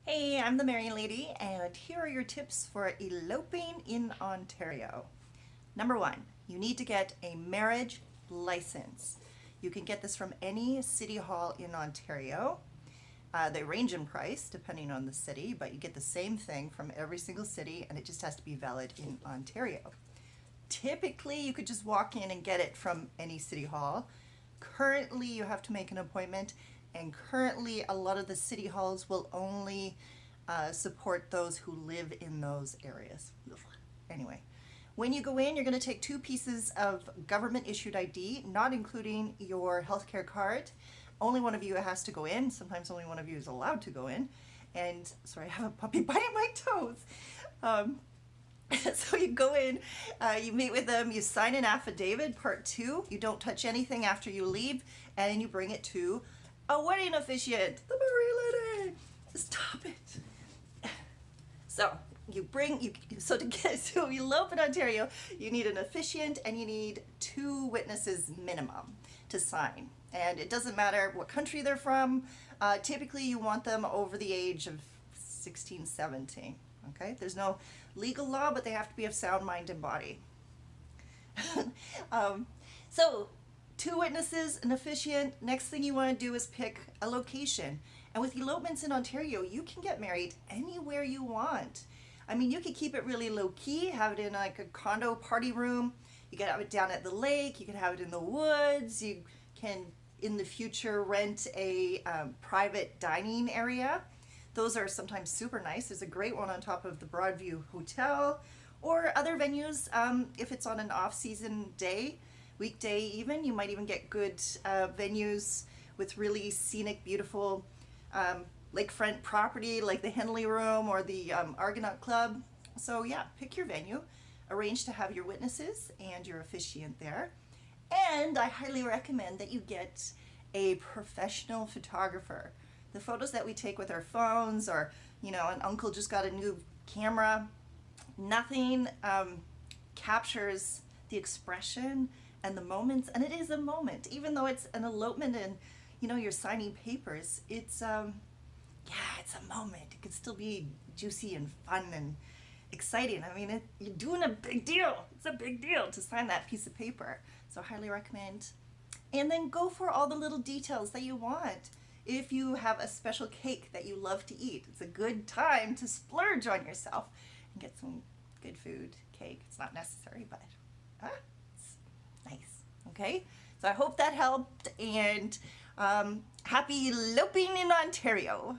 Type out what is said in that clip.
Hey, I'm the Marion Lady, and here are your tips for eloping in Ontario. Number one, you need to get a marriage license. You can get this from any city hall in Ontario. They range in price depending on the city, but you get the same thing from every single city, and it just has to be valid in Ontario. Typically, you could just walk in and get it from any city hall. Currently, you have to make an appointment, and currently, a lot of the city halls will only support those who live in those areas. Anyway, when you go in, you're going to take 2 pieces of government-issued ID, not including your healthcare card. Only one of you has to go in. Sometimes only one of you is allowed to go in. And sorry, I have a puppy biting my toes. So you go in, you meet with them, you sign an affidavit, part 2. You don't touch anything after you leave, and you bring it to a wedding officiant, the Marie Lady. Stop it. So to elope in Ontario, you need an officiant and you need 2 witnesses minimum to sign. And it doesn't matter what country they're from. Typically, you want them over the age of 16, 17. Okay, there's no legal law, but they have to be of sound mind and body. So 2 witnesses, an officiant. Next thing you want to do is pick a location. And with elopements in Ontario, you can get married anywhere you want. I mean, you could keep it really low key, have it in like a condo party room. You could have it down at the lake. You could have it in the woods. You can, in the future, rent a private dining area. Those are sometimes super nice. There's a great one on top of the Broadview Hotel, or other venues. If it's on an off-season day, weekday even, you might even get good venues with really scenic, beautiful lakefront property like the Henley Room or the Argonaut Club. So yeah, pick your venue, arrange to have your witnesses and your officiant there. And I highly recommend that you get a professional photographer. The photos that we take with our phones, or an uncle just got a new camera, nothing captures the expression and the moments. And it is a moment, even though it's an elopement and you're signing papers. It's it's a moment. It can still be juicy and fun and exciting. I mean, you're doing a big deal. It's a big deal to sign that piece of paper. So I highly recommend. And then go for all the little details that you want. If you have a special cake that you love to eat, it's a good time to splurge on yourself and get some good food, cake. It's not necessary, but it's nice. Okay? So I hope that helped, and happy eloping in Ontario.